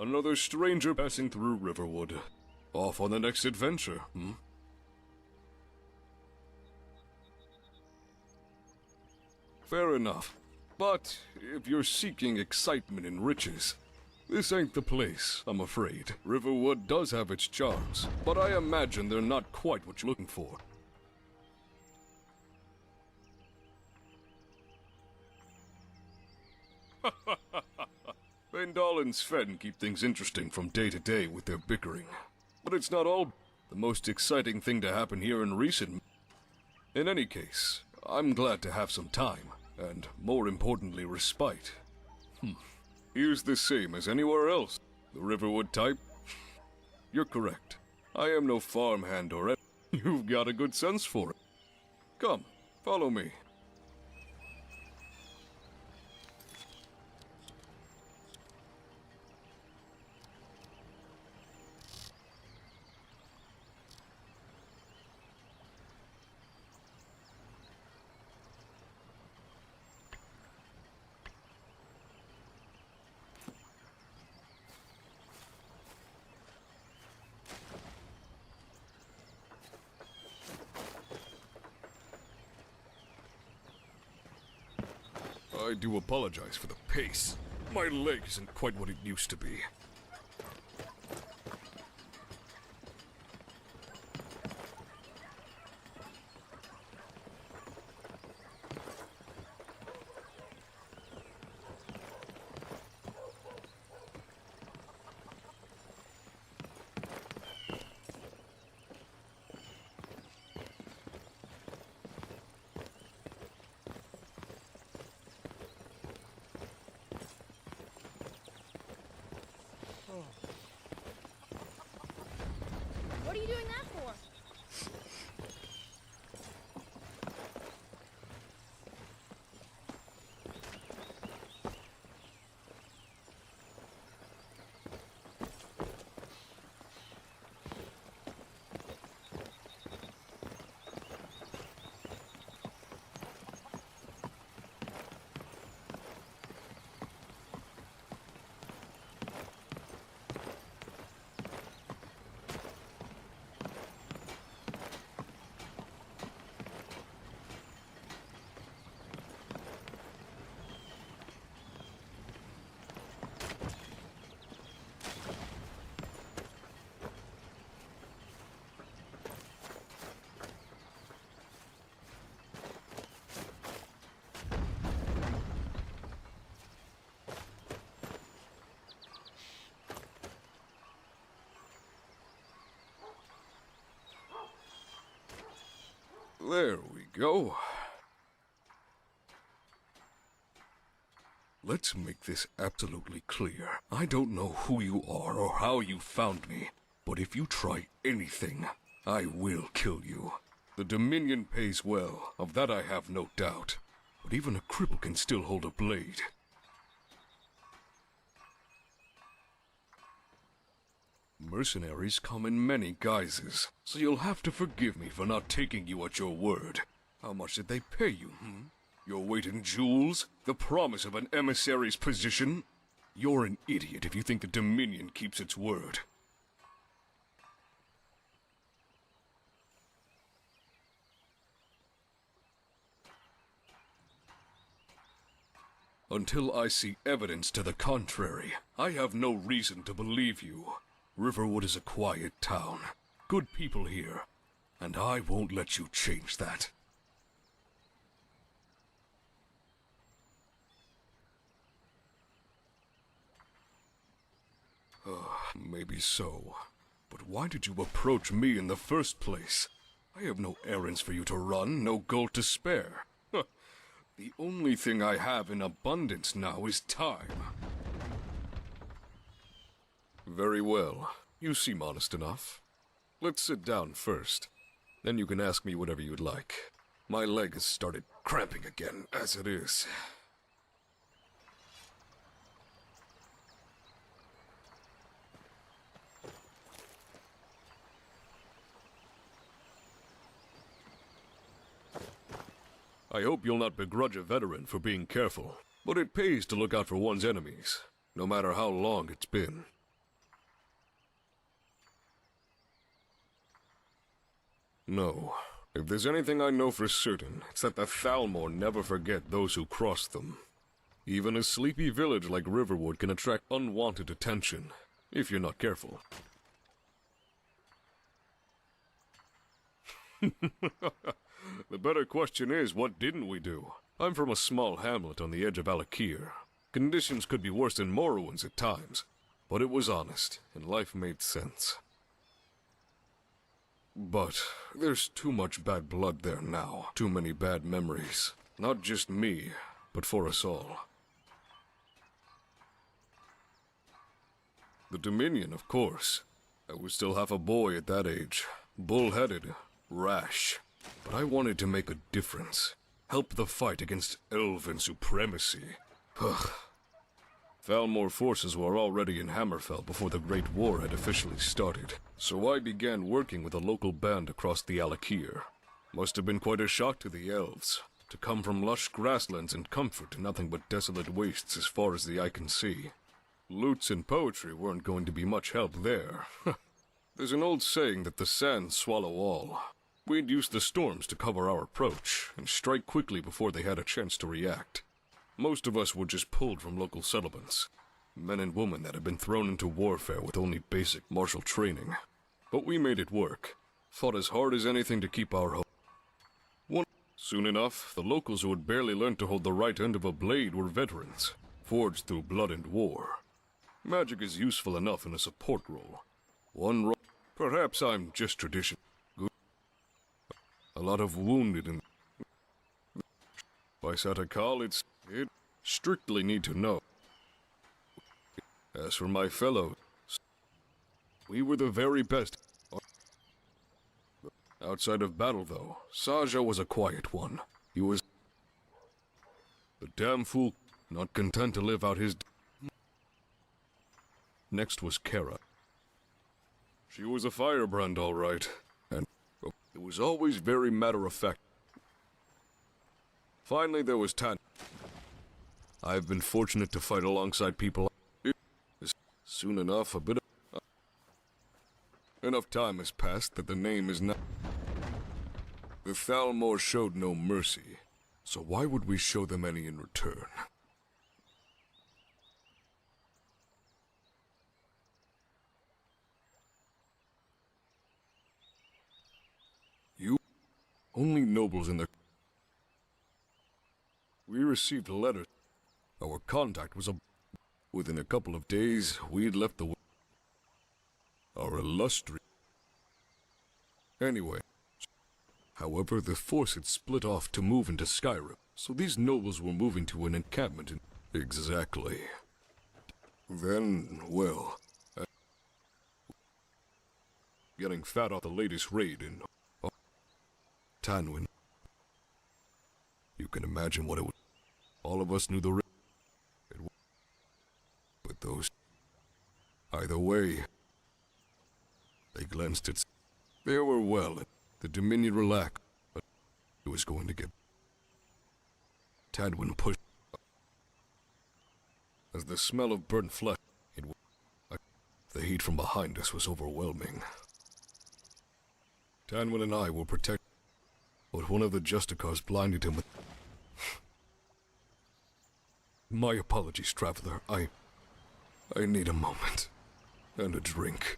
Another stranger passing through Riverwood. Off on the next adventure, hmm? Fair enough. But if you're seeking excitement and riches, this ain't the place, I'm afraid. Riverwood does have its charms, but I imagine they're not quite what you're looking for. Vendal and Sven keep things interesting from day to day with their bickering. But it's not all the most exciting thing to happen here in recent... In any case, I'm glad to have some time, and more importantly, respite. Here's the same as anywhere else. The Riverwood type? You're correct. I am no farmhand or... You've got a good sense for it. Come, follow me. I do apologize for the pace. My leg isn't quite what it used to be. What are you doing that for? There we go. Let's make this absolutely clear. I don't know who you are or how you found me, but if you try anything, I will kill you. The Dominion pays well, of that I have no doubt. But even a cripple can still hold a blade. Mercenaries come in many guises, so you'll have to forgive me for not taking you at your word. How much did they pay you, Your weight in jewels? The promise of an emissary's position? You're an idiot if you think the Dominion keeps its word. Until I see evidence to the contrary, I have no reason to believe you. Riverwood is a quiet town. Good people here. And I won't let you change that. Maybe so. But why did you approach me in the first place? I have no errands for you to run, no gold to spare. The only thing I have in abundance now is time. Very well. You seem honest enough. Let's sit down first. Then you can ask me whatever you'd like. My leg has started cramping again, as it is. I hope you'll not begrudge a veteran for being careful, but it pays to look out for one's enemies, no matter how long it's been. No. If there's anything I know for certain, it's that the Thalmor never forget those who cross them. Even a sleepy village like Riverwood can attract unwanted attention, if you're not careful. The better question is, what didn't we do? I'm from a small hamlet on the edge of Alakir. Conditions could be worse than Morrowind's at times, but it was honest, and life made sense. But there's too much bad blood there now. Too many bad memories. Not just me, but for us all. The Dominion, of course. I was still half a boy at that age. Bull-headed, rash. But I wanted to make a difference. Help the fight against elven supremacy. Thalmor forces were already in Hammerfell before the Great War had officially started, so I began working with a local band across the Alakir. Must have been quite a shock to the elves, to come from lush grasslands and comfort to nothing but desolate wastes as far as the eye can see. Lutes and poetry weren't going to be much help there. There's an old saying that the sands swallow all. We'd use the storms to cover our approach, and strike quickly before they had a chance to react. Most of us were just pulled from local settlements. Men and women that had been thrown into warfare with only basic martial training. But we made it work. Fought as hard as anything to keep our home. Soon enough, the locals who had barely learned to hold the right end of a blade were veterans, forged through blood and war. Magic is useful enough in a support role. Perhaps I'm just tradition. A lot of wounded and... By Satakal, it strictly need to know. As for my fellows, we were the very best. Outside of battle, though, Saja was a quiet one. He was... The damn fool, not content to live out his... Next was Kara. She was a firebrand, all right, and it was always very matter-of-fact. Finally, there was Tan. I've been fortunate to fight alongside people. Soon enough, enough time has passed that the name is not... The Thalmor showed no mercy, so why would we show them any in return? Only nobles in the... We received a letter. Our contact was a... Within a couple of days, we'd left the... Our illustrious... Anyway. However, the force had split off to move into Skyrim, so these nobles were moving to an encampment in... Exactly. Then, well... Getting fat off the latest raid in... Tanwin. You can imagine what it would... All of us knew the... But those... Either way... They glanced at... They were well. The Dominion relaxed. But it was going to get... Tadwin pushed... As the smell of burnt flesh... The heat from behind us was overwhelming. Tanwin and I were protected. But one of the Justicars blinded him with... My apologies, Traveler. I need a moment. And a drink.